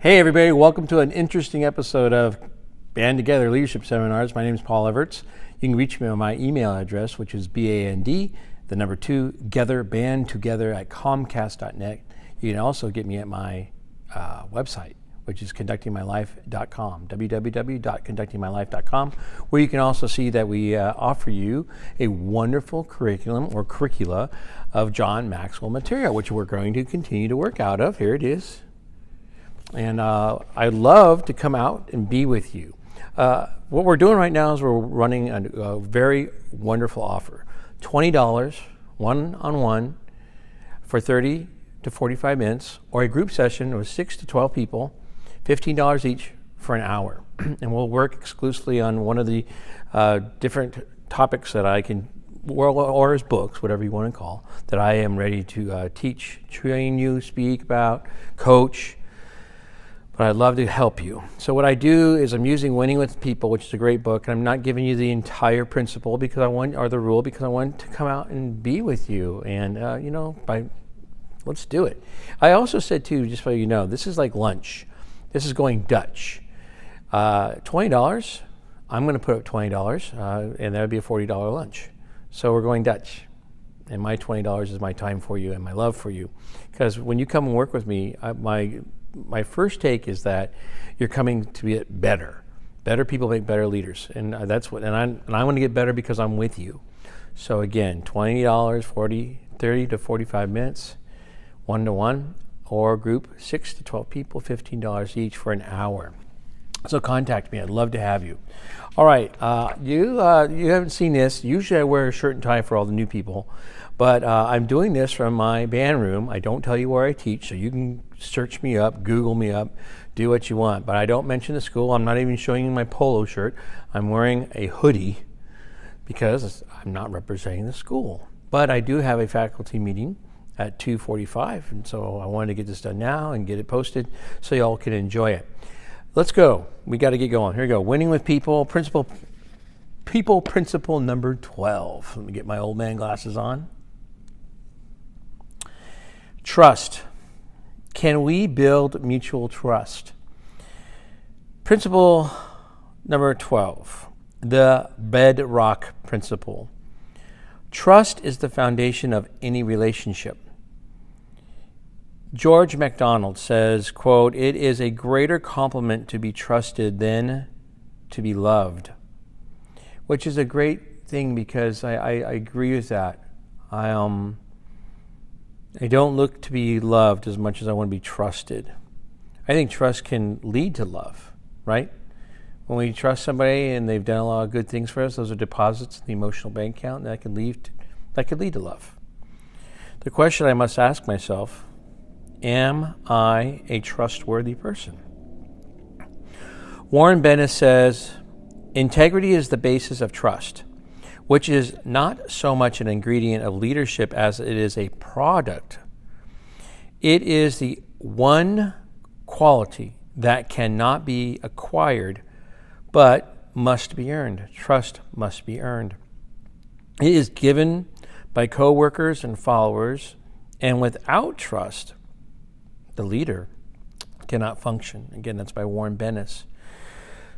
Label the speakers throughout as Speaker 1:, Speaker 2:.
Speaker 1: Hey everybody, welcome to an interesting episode of Band Together Leadership Seminars. My name is Paul Everts. You can reach me on my email address, which is BAND, the number 2, together, bandtogether at comcast.net. You can also get me at my website, which is conductingmylife.com, www.conductingmylife.com, where you can also see that we offer you a wonderful curriculum or curricula of John Maxwell material, which we're going to continue to work out of. Here it is. And I'd love to come out and be with you. What we're doing right now is we're running a very wonderful offer. $20 one-on-one for 30 to 45 minutes, or a group session with 6 to 12 people, $15 each for an hour. And we'll work exclusively on one of the different topics that I can, or as books, whatever you want to call, that I am ready to teach, train you, speak about, coach. But I'd love to help you. So what I do is I'm using Winning with People, which is a great book, and I'm not giving you the entire principle because the rule, because I want to come out and be with you. And let's do it. I also said too, just so you know, this is like lunch. This is going Dutch. $20. I'm going to put up $20, and that would be a $40 lunch. So we're going Dutch. And my $20 is my time for you and my love for you. Because when you come and work with me, my first take is that you're coming to get better. Better people make better leaders, and that's what. And I want to get better because I'm with you. So again, $20, 30 to 45 minutes, 1-to-1, or group 6 to 12 people, $15 each for an hour. So contact me. I'd love to have you. All right, you haven't seen this. Usually I wear a shirt and tie for all the new people, but I'm doing this from my band room. I don't tell you where I teach, so you can search me up, Google me up, do what you want. But I don't mention the school. I'm not even showing you my polo shirt. I'm wearing a hoodie because I'm not representing the school. But I do have a faculty meeting at 2:45, and so I wanted to get this done now and get it posted so y'all can enjoy it. Let's go. We got to get going. Here we go. Winning with People, principle number 12. Let me get my old man glasses on. Trust. Can we build mutual trust? Principle number 12, the bedrock principle. Trust is the foundation of any relationship. George MacDonald says, quote, "It is a greater compliment to be trusted than to be loved," which is a great thing because I agree with that. I don't look to be loved as much as I want to be trusted. I think trust can lead to love, right? When we trust somebody and they've done a lot of good things for us, those are deposits in the emotional bank account, and that could lead to love. The question I must ask myself, am I a trustworthy person? Warren Bennis says, integrity is the basis of trust, which is not so much an ingredient of leadership as it is a product. It is the one quality that cannot be acquired, but must be earned. Trust must be earned. It is given by coworkers and followers, and without trust, the leader cannot function. Again, that's by Warren Bennis.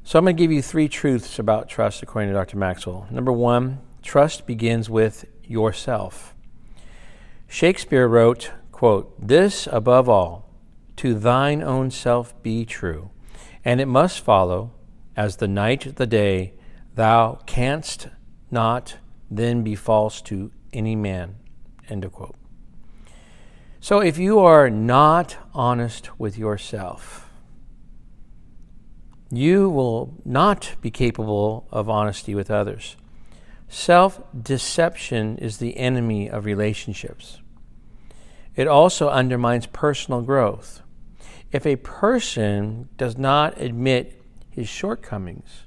Speaker 1: So I'm going to give you 3 truths about trust according to Dr. Maxwell. Number 1, trust begins with yourself. Shakespeare wrote, quote, "This above all, to thine own self be true, and it must follow, as the night the day, thou canst not then be false to any man." End of quote. So if you are not honest with yourself, you will not be capable of honesty with others. Self-deception is the enemy of relationships. It also undermines personal growth. If a person does not admit his shortcomings,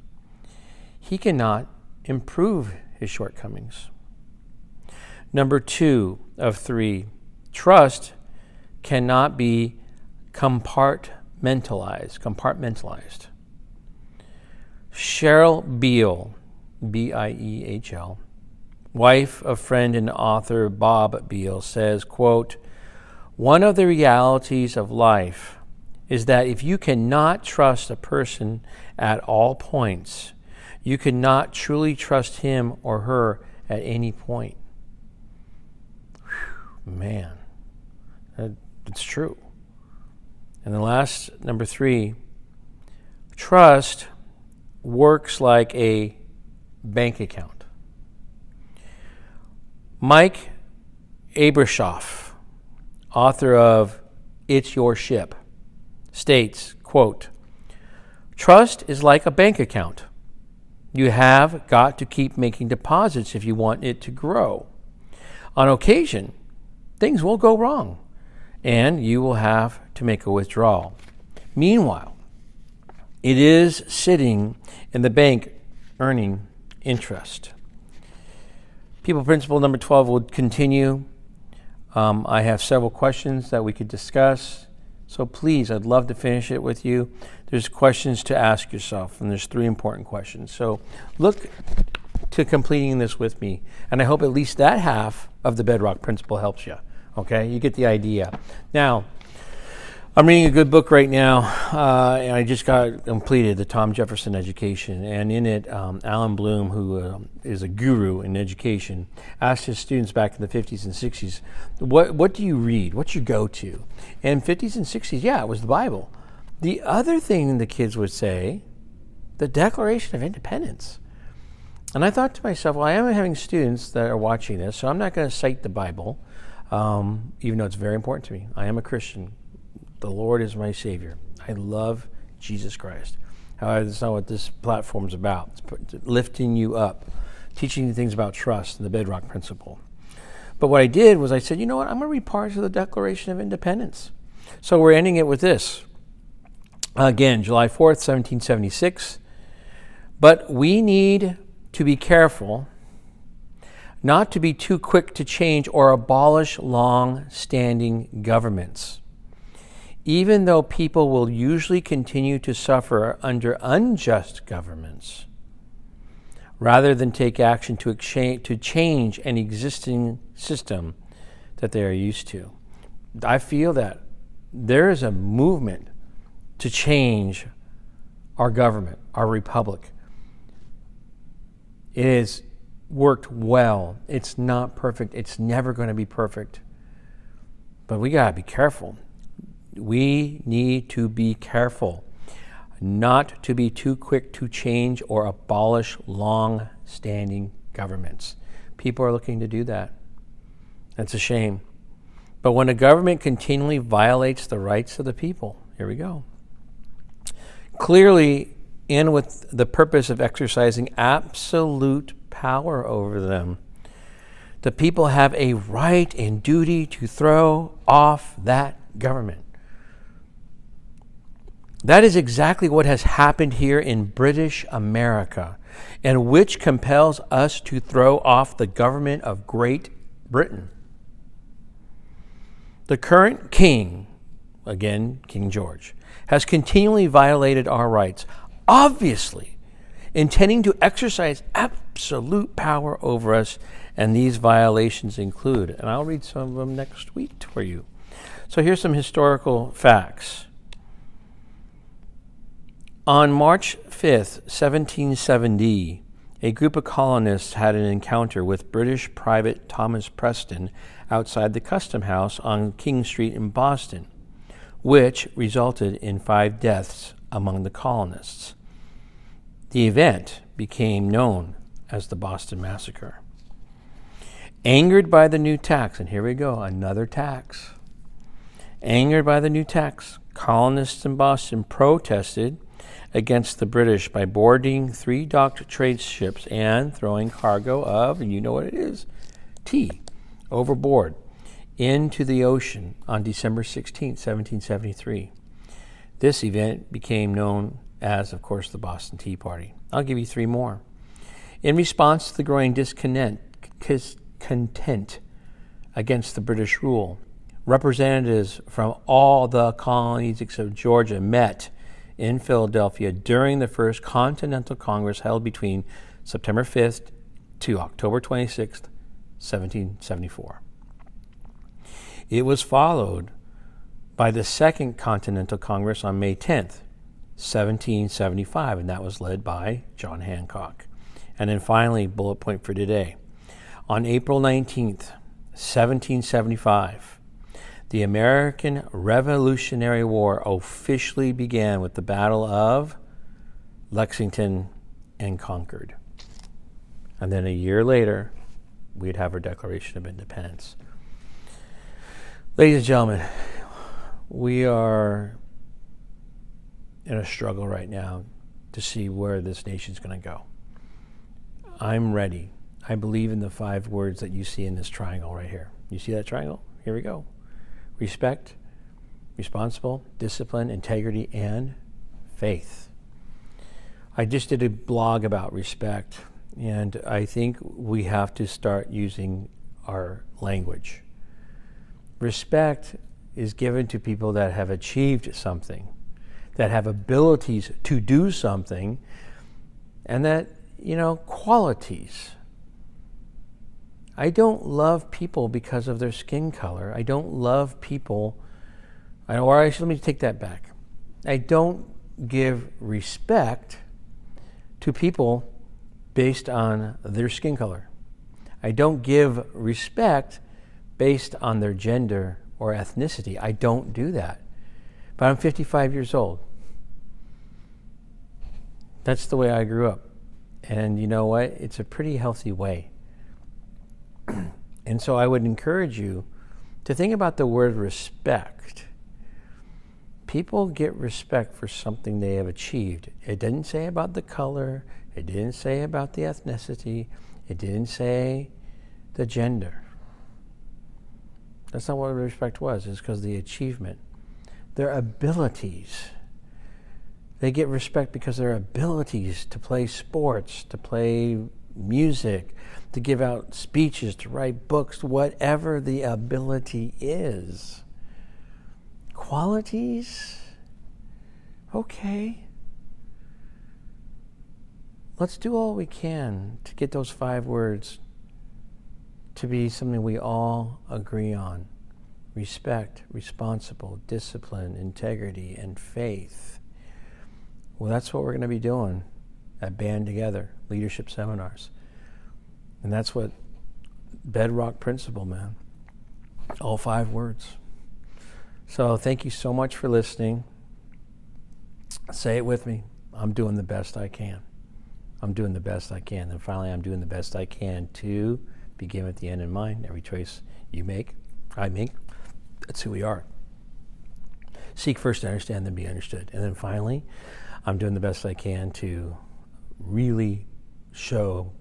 Speaker 1: he cannot improve his shortcomings. Number 2 of 3, trust cannot be compartmentalized. Cheryl Beal, B-I-E-H-L, wife of friend and author Bob Beal, says, quote, "One of the realities of life is that if you cannot trust a person at all points, you cannot truly trust him or her at any point. Whew, man, it's true. And the last, number 3, trust works like a bank account. Mike Abrashoff, author of It's Your Ship, states, quote, "Trust is like a bank account. You have got to keep making deposits if you want it to grow. On occasion, things will go wrong, and you will have to make a withdrawal. Meanwhile, it is sitting in the bank earning interest." People principle number 12 will continue. I have several questions that we could discuss. So please, I'd love to finish it with you. There's questions to ask yourself, and there's 3 important questions. So look to completing this with me, and I hope at least that half of the bedrock principle helps you. Okay, you get the idea. Now, I'm reading a good book right now, and I just got completed the Tom Jefferson Education, and in it, Alan Bloom, who is a guru in education, asked his students back in the 50s and 60s, what do you read? What's your go-to? And 50s and 60s, yeah, it was the Bible. The other thing the kids would say, the Declaration of Independence. And I thought to myself, well, I am having students that are watching this, so I'm not going to cite the Bible, even though it's very important to me. I am a Christian. The Lord is my Savior. I love Jesus Christ. However, that's not what this platform is about. It's lifting you up, teaching you things about trust and the bedrock principle. But what I did was I said, you know what? I'm going to read parts of the Declaration of Independence. So we're ending it with this. Again, July 4th, 1776. But we need to be careful not to be too quick to change or abolish long-standing governments. Even though people will usually continue to suffer under unjust governments, rather than take action to change an existing system that they are used to. I feel that there is a movement to change our government, our republic. It has worked well. It's not perfect. It's never going to be perfect. But we got to be careful. We need to be careful not to be too quick to change or abolish long-standing governments. People are looking to do that. That's a shame. But when a government continually violates the rights of the people, here we go, clearly in with the purpose of exercising absolute power over them, the people have a right and duty to throw off that government. That is exactly what has happened here in British America, and which compels us to throw off the government of Great Britain. The current king, again, King George, has continually violated our rights, obviously intending to exercise absolute power over us, and these violations include, and I'll read some of them next week for you. So here's some historical facts. On March 5th, 1770, a group of colonists had an encounter with British Private Thomas Preston outside the Custom House on King Street in Boston, which resulted in 5 deaths among the colonists. The event became known as the Boston Massacre. Angered by the new tax, and here we go, another tax. Angered by the new tax, colonists in Boston protested against the British by boarding 3 docked trade ships and throwing cargo of, and you know what it is, tea, overboard into the ocean on December 16, 1773. This event became known as, of course, the Boston Tea Party. I'll give you 3 more. In response to the growing discontent against the British rule, representatives from all the colonies except Georgia met in Philadelphia during the First Continental Congress held between September 5th to October 26th, 1774. It was followed by the Second Continental Congress on May 10th, 1775, and that was led by John Hancock. And then finally, bullet point for today. On April 19th, 1775, the American Revolutionary War officially began with the Battle of Lexington and Concord. And then a year later, we'd have our Declaration of Independence. Ladies and gentlemen, we are in a struggle right now to see where this nation's going to go. I'm ready. I believe in the 5 words that you see in this triangle right here. You see that triangle? Here we go. Respect, responsible, discipline, integrity, and faith. I just did a blog about respect, and I think we have to start using our language. Respect is given to people that have achieved something, that have abilities to do something, and that, qualities. I don't love people because of their skin color. I don't love people, let me take that back. I don't give respect to people based on their skin color. I don't give respect based on their gender or ethnicity. I don't do that. But I'm 55 years old. That's the way I grew up. And you know what? It's a pretty healthy way. And so I would encourage you to think about the word respect. People get respect for something they have achieved. It didn't say about the color. It didn't say about the ethnicity. It didn't say the gender. That's not what respect was. It's because of the achievement. Their abilities. They get respect because of their abilities to play sports, to play music, to give out speeches, to write books, whatever the ability is. Qualities? Okay. Let's do all we can to get those 5 words to be something we all agree on. Respect, responsible, discipline, integrity, and faith. Well, that's what we're going to be doing at Band Together, leadership seminars. And that's what bedrock principle, man. All 5 words. So thank you so much for listening. Say it with me. I'm doing the best I can. I'm doing the best I can. And finally, I'm doing the best I can to begin with the end in mind. Every choice you make, I make, that's who we are. Seek first to understand, then be understood. And then finally, I'm doing the best I can to really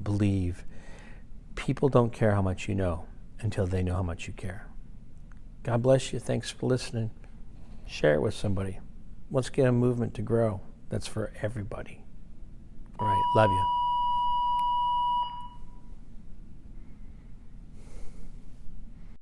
Speaker 1: believe people don't care how much you know until they know how much you care. God bless you. Thanks for listening. Share it with somebody. Let's get a movement to grow that's for everybody. All right. Love you.